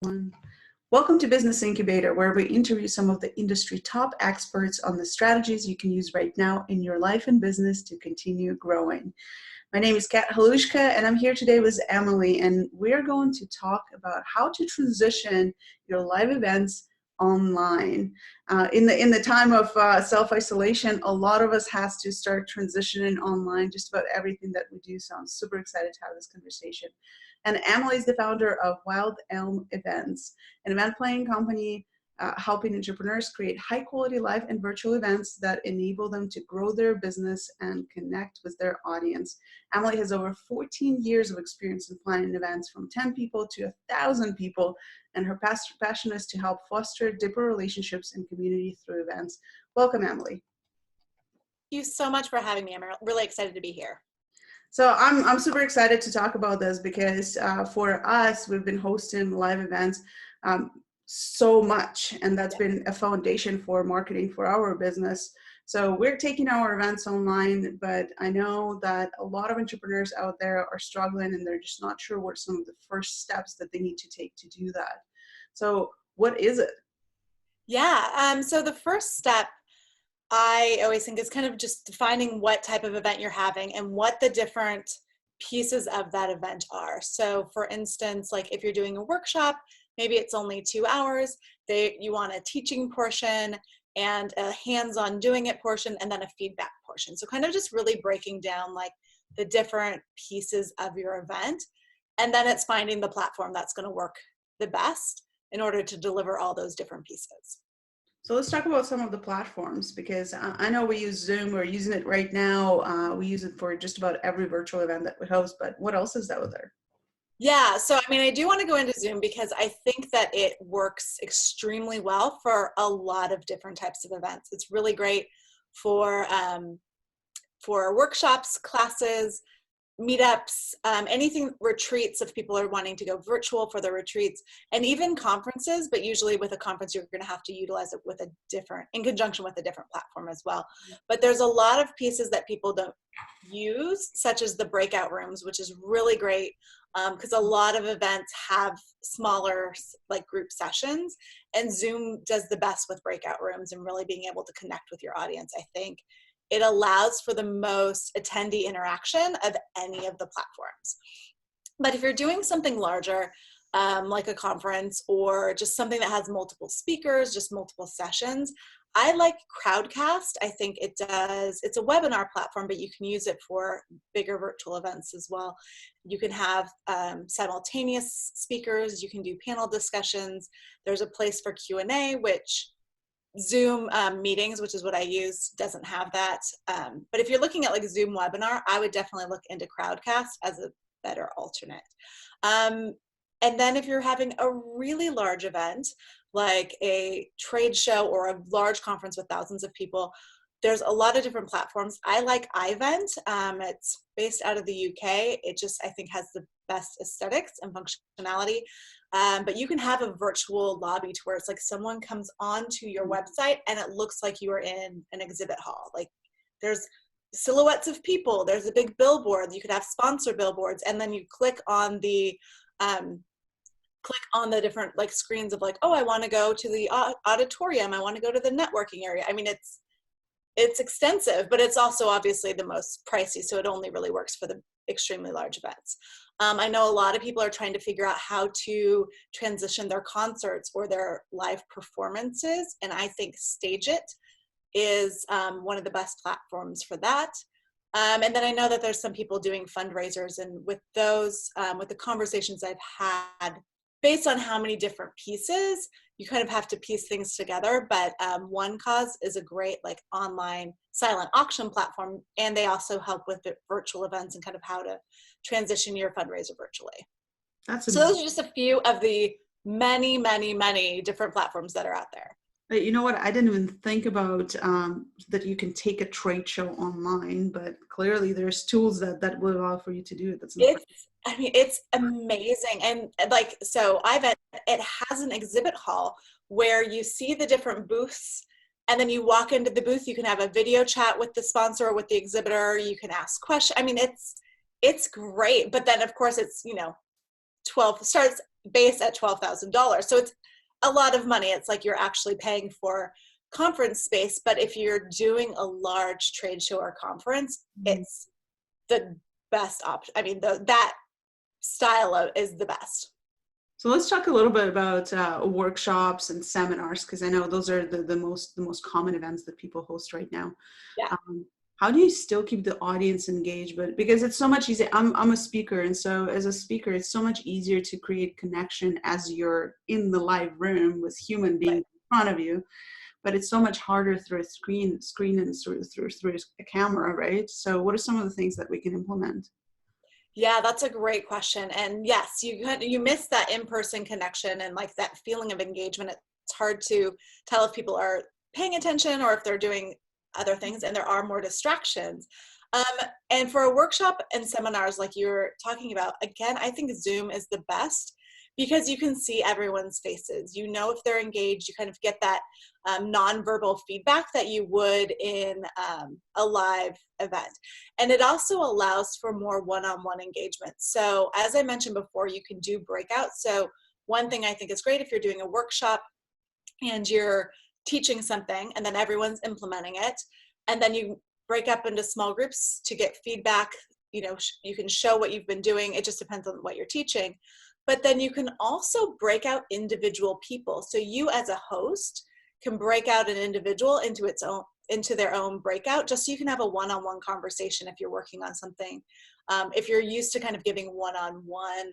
Everyone. Welcome to Business Incubator, where we interview some of the industry top experts on the strategies you can use right now in your life and business to continue growing. My name is Kat Halushka, and I'm here today with Emily, and we're going to talk about how to transition your live events online. In the time of self-isolation, a lot of us has to start transitioning online just about everything that we do, so I'm super excited to have this conversation. And Emily is the founder of Wild Elm Events, an event planning company helping entrepreneurs create high-quality live and virtual events that enable them to grow their business and connect with their audience. Emily has over 14 years of experience in planning events from 10 people to 1,000 people, and her passion is to help foster deeper relationships and community through events. Welcome, Emily. Thank you so much for having me. I'm really excited to be here. So I'm super excited to talk about this because for us, we've been hosting live events so much, and that's been a foundation for marketing for our business. So we're taking our events online, but I know that a lot of entrepreneurs out there are struggling and they're just not sure what some of the first steps that they need to take to do that. So what is it? Yeah, so the first step I always think is kind of just defining what type of event you're having and what the different pieces of that event are. So for instance, like if you're doing a workshop, maybe it's only 2 hours, you want a teaching portion and a hands-on doing it portion and then a feedback portion. So kind of just really breaking down like the different pieces of your event, and then it's finding the platform that's going to work the best in order to deliver all those different pieces. So let's talk about some of the platforms, because I know we use Zoom. We're using it right now. We use it for just about every virtual event that we host, but what else is out there? Yeah, so I mean, I do want to go into Zoom because I think that it works extremely well for a lot of different types of events. It's really great for workshops, classes, meetups, anything, retreats if people are wanting to go virtual for their retreats, and even conferences, but usually with a conference you're going to have to utilize it with in conjunction with a different platform as well. But there's a lot of pieces that people don't use, such as the breakout rooms, which is really great because a lot of events have smaller like group sessions, and Zoom does the best with breakout rooms and really being able to connect with your audience. I think it allows for the most attendee interaction of any of the platforms. But if you're doing something larger, like a conference or just something that has multiple speakers, just multiple sessions, I like Crowdcast. I think it's a webinar platform, but you can use it for bigger virtual events as well. You can have simultaneous speakers, you can do panel discussions. There's a place for Q&A, which Zoom meetings, which is what I use, doesn't have that. But if you're looking at like Zoom webinar, I would definitely look into Crowdcast as a better alternate. And then if you're having a really large event, like a trade show or a large conference with thousands of people, there's a lot of different platforms. I like iVent. It's based out of the UK. It just, I think, has the best aesthetics and functionality. But you can have a virtual lobby to where it's like someone comes onto your website and it looks like you are in an exhibit hall. Like there's silhouettes of people, there's a big billboard, you could have sponsor billboards, and then you click on the different like screens of like, oh, I want to go to the auditorium, I want to go to the networking area. I mean, it's extensive, but it's also obviously the most pricey, so it only really works for the extremely large events. I know a lot of people are trying to figure out how to transition their concerts or their live performances, and I think StageIt is one of the best platforms for that. And then I know that there's some people doing fundraisers, and with those, with the conversations I've had, based on how many different pieces, you kind of have to piece things together. But One Cause is a great like online silent auction platform, and they also help with the virtual events and kind of how to transition your fundraiser virtually. So those are just a few of the many, many, many different platforms that are out there. You know what? I didn't even think about that you can take a trade show online, but clearly there's tools that will allow for you to do it. It's amazing. And like, so it has an exhibit hall where you see the different booths, and then you walk into the booth, you can have a video chat with the sponsor or with the exhibitor, you can ask questions. I mean, it's great. But then of course it's, 12 starts base at $12,000. So it's a lot of money. It's like you're actually paying for conference space. But if you're doing a large trade show or conference, it's the best option. I mean, that style is the best. So let's talk a little bit about workshops and seminars, because I know those are the most common events that people host right now. Yeah. How do you still keep the audience engaged? But because it's so much easier, I'm a speaker, and so as a speaker, it's so much easier to create connection as you're in the live room with human beings in front of you. But it's so much harder through a screen and through a camera, right? So what are some of the things that we can implement? Yeah, that's a great question. And yes, you miss that in-person connection and like that feeling of engagement. It's hard to tell if people are paying attention or if they're doing other things, and there are more distractions. And for a workshop and seminars like you're talking about, again, I think Zoom is the best because you can see everyone's faces. You know if they're engaged, you kind of get that nonverbal feedback that you would in a live event. And it also allows for more one-on-one engagement. So as I mentioned before, you can do breakouts. So one thing I think is great if you're doing a workshop and you're teaching something and then everyone's implementing it, and then you break up into small groups to get feedback. You know, you can show what you've been doing. It just depends on what you're teaching. But then you can also break out individual people. So you as a host can break out an individual into their own breakout, just so you can have a one-on-one conversation if you're working on something. If you're used to kind of giving one-on-one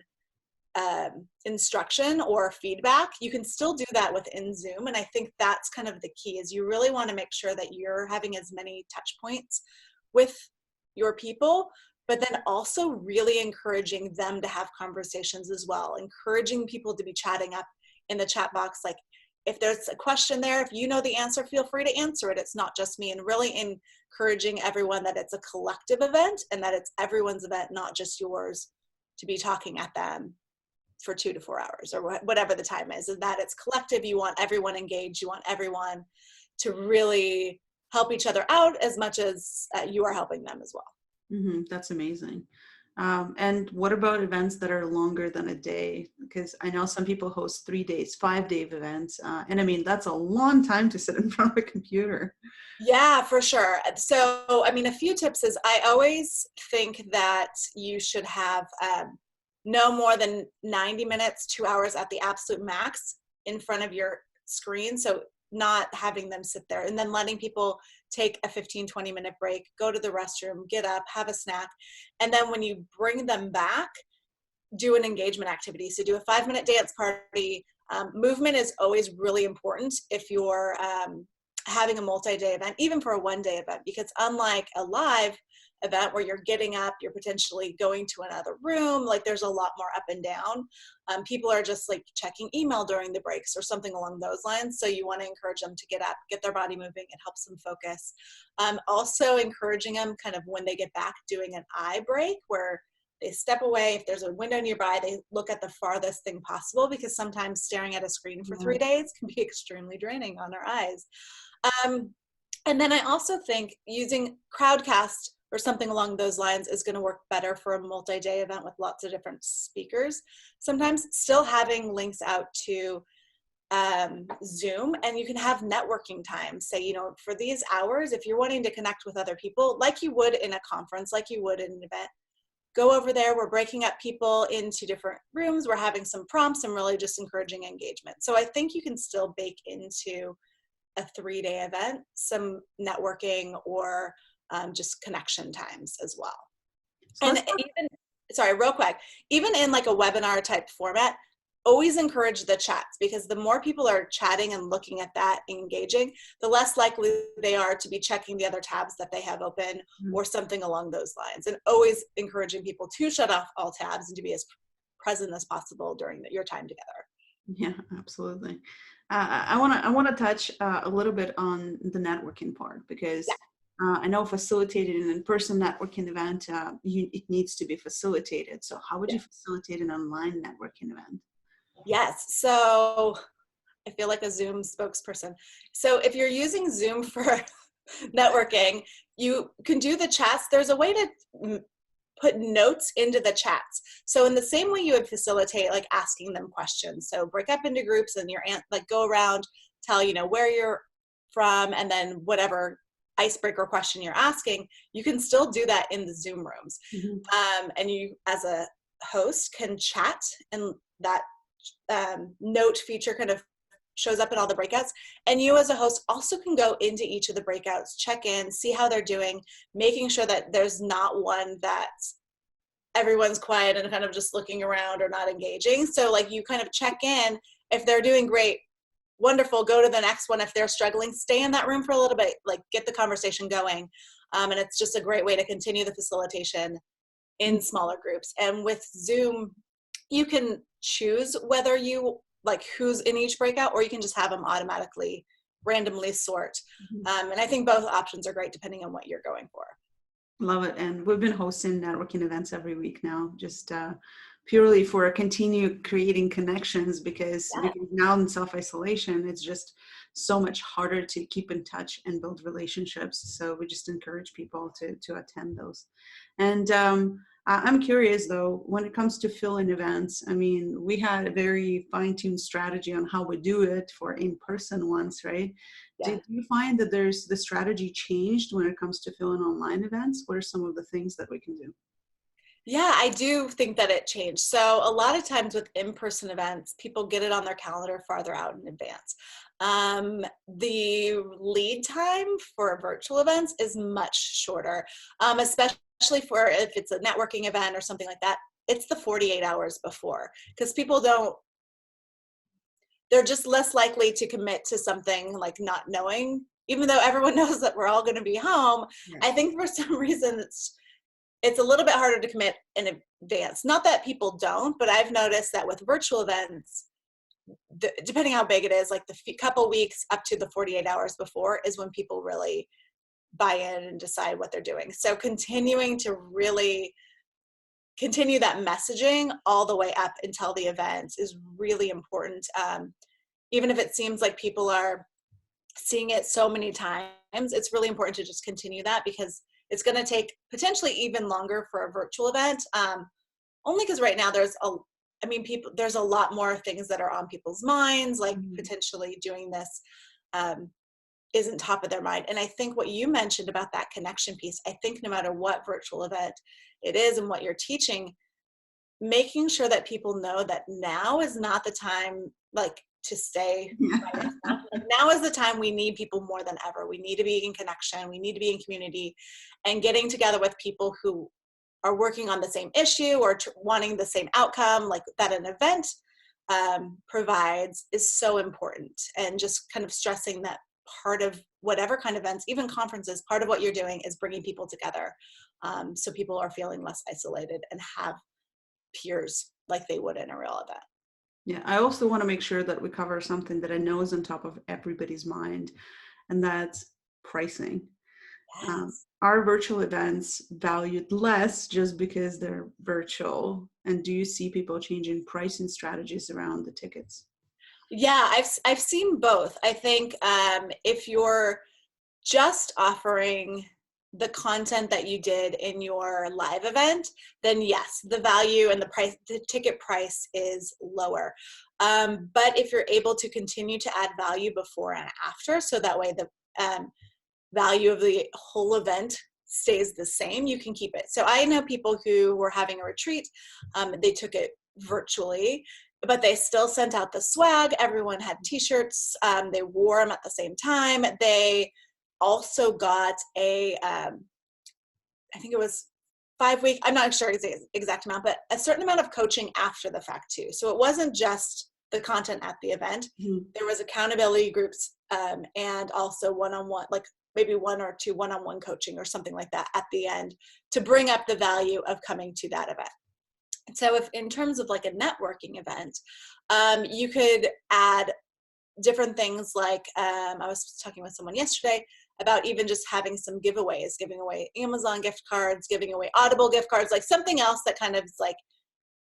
instruction or feedback, you can still do that within Zoom. And I think that's kind of the key, is you really want to make sure that you're having as many touch points with your people, but then also really encouraging them to have conversations as well, encouraging people to be chatting up in the chat box. Like if there's a question there, if you know the answer, feel free to answer it. It's not just me, and really encouraging everyone that it's a collective event and that it's everyone's event, not just yours, to be talking at them for 2 to 4 hours or whatever the time is, and that it's collective. You want everyone engaged. You want everyone to really help each other out as much as you are helping them as well. Mm-hmm. That's amazing. And what about events that are longer than a day? Because I know some people host 3 days, 5-day events. And I mean, that's a long time to sit in front of a computer. Yeah, for sure. So, I mean, a few tips is I always think that you should have no more than 90 minutes, 2 hours at the absolute max in front of your screen. So not having them sit there, and then letting people take a 15-20 minute break, go to the restroom, get up, have a snack. And then when you bring them back, do an engagement activity. So do a 5-minute dance party. Movement is always really important if you're having a multi-day event, even for a 1-day event, because unlike a live event where you're getting up, you're potentially going to another room, like there's a lot more up and down. People are just like checking email during the breaks or something along those lines. So you want to encourage them to get up, get their body moving. It helps them focus. Also encouraging them kind of when they get back, doing an eye break where they step away. If there's a window nearby, they look at the farthest thing possible, because sometimes staring at a screen for 3 days can be extremely draining on our eyes. And then I also think using Crowdcast or something along those lines is going to work better for a multi-day event with lots of different speakers. Sometimes still having links out to Zoom, and you can have networking time. Say, you know, for these hours, if you're wanting to connect with other people, like you would in a conference, like you would in an event, go over there. We're breaking up people into different rooms. We're having some prompts and really just encouraging engagement. So I think you can still bake into a 3-day event some networking or just connection times as well. So and even, sorry, real quick, even in like a webinar type format, always encourage the chats, because the more people are chatting and looking at that, engaging, the less likely they are to be checking the other tabs that they have open or something along those lines. And always encouraging people to shut off all tabs and to be as present as possible during your time together. Yeah, absolutely. I want to touch a little bit on the networking part, because I know facilitated an in-person networking event, it needs to be facilitated. So how would you facilitate an online networking event? Yes. So I feel like a Zoom spokesperson. So if you're using Zoom for networking, you can do the chats. There's a way to put notes into the chats. So in the same way you would facilitate like asking them questions. So break up into groups and like go around, tell, where you're from, and then whatever icebreaker question you're asking, you can still do that in the Zoom rooms. And you as a host can chat, and that note feature kind of shows up in all the breakouts. And you as a host also can go into each of the breakouts, check in, see how they're doing, making sure that there's not one that everyone's quiet and kind of just looking around or not engaging. So like you kind of check in. If they're doing great, wonderful, go to the next one. If they're struggling, stay in that room for a little bit, like get the conversation going. And it's just a great way to continue the facilitation in smaller groups. And with Zoom, you can choose whether you like who's in each breakout, or you can just have them automatically randomly sort. And I think both options are great depending on what you're going for. Love it. And we've been hosting networking events every week now, just purely for continue creating connections, because now in self-isolation, it's just so much harder to keep in touch and build relationships. So we just encourage people to attend those. And I'm curious though, when it comes to fill-in events, I mean, we had a very fine-tuned strategy on how we do it for in-person ones, right? Yeah. Did you find that the strategy changed when it comes to fill-in online events? What are some of the things that we can do? Yeah, I do think that it changed. So a lot of times with in-person events, people get it on their calendar farther out in advance. The lead time for virtual events is much shorter, especially for if it's a networking event or something like that. It's the 48 hours before, because people they're just less likely to commit to something like not knowing, even though everyone knows that we're all going to be home. Right. I think for some reason it's a little bit harder to commit in advance. Not that people don't, but I've noticed that with virtual events, depending how big it is, like the couple weeks up to the 48 hours before is when people really buy in and decide what they're doing. So continuing to really continue that messaging all the way up until the event is really important. Even if it seems like people are seeing it so many times, it's really important to just continue that, because it's going to take potentially even longer for a virtual event. Only because right now there's a lot more things that are on people's minds, like potentially doing this isn't top of their mind. And I think what you mentioned about that connection piece, I think no matter what virtual event it is and what you're teaching, making sure that people know that now is not the time like to stay by yourself. Like, now is the time we need people more than ever. We need to be in connection. We need to be in community, and getting together with people who are working on the same issue or wanting the same outcome, like that an event provides, is so important. And just kind of stressing that part of whatever kind of events, even conferences, part of what you're doing is bringing people together, so people are feeling less isolated and have peers like they would in a real event. Yeah, I also want to make sure that we cover something that I know is on top of everybody's mind, and that's pricing. Yes. Are virtual events valued less just because they're virtual? And do you see people changing pricing strategies around the tickets? Yeah, I've seen both. I think if you're just offering the content that you did in your live event, then yes, the value and the ticket price is lower. But if you're able to continue to add value before and after, so that way the value of the whole event stays the same, you can keep it. So I know people who were having a retreat, they took it virtually, but they still sent out the swag. Everyone had t-shirts. They wore them at the same time. They also got I think it was 5 week, I'm not sure the exact amount, but a certain amount of coaching after the fact too. So it wasn't just the content at the event. There was accountability groups and also one-on-one, like maybe 1 or 2 one-on-one coaching or something like that at the end to bring up the value of coming to that event. So if in terms of like a networking event, you could add different things like, I was talking with someone yesterday about even just having some giveaways, giving away Amazon gift cards, giving away Audible gift cards, like something else that kind of is like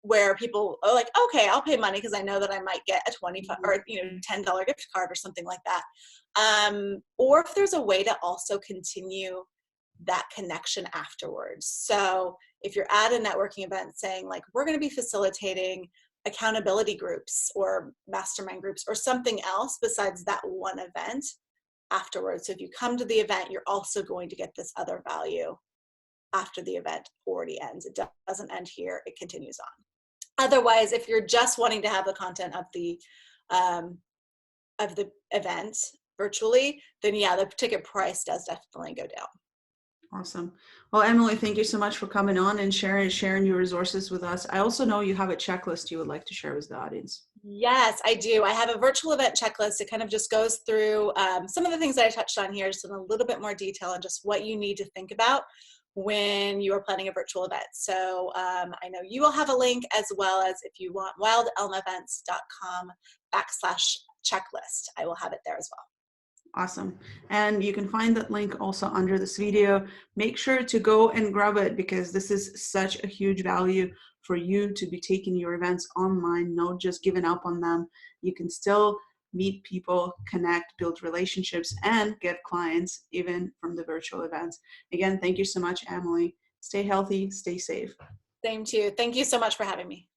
where people are like, okay, I'll pay money because I know that I might get a $25 or $10 gift card or something like that. Or if there's a way to also continue that connection afterwards. So if you're at a networking event saying like, we're going to be facilitating accountability groups or mastermind groups or something else besides that one event afterwards. So if you come to the event, you're also going to get this other value after the event already ends. It doesn't end here, it continues on. Otherwise, if you're just wanting to have the content of the event virtually, then yeah, the ticket price does definitely go down. Awesome. Well, Emily, thank you so much for coming on and sharing your resources with us. I also know you have a checklist you would like to share with the audience. Yes, I do. I have a virtual event checklist. It kind of just goes through some of the things that I touched on here, just in a little bit more detail on just what you need to think about when you are planning a virtual event. So I know you will have a link, as well as if you want wildelmevents.com/checklist. I will have it there as well. Awesome. And you can find that link also under this video. Make sure to go and grab it, because this is such a huge value for you to be taking your events online, not just giving up on them. You can still meet people, connect, build relationships, and get clients even from the virtual events. Again, thank you so much, Emily. Stay healthy, stay safe. Same to you. Thank you so much for having me.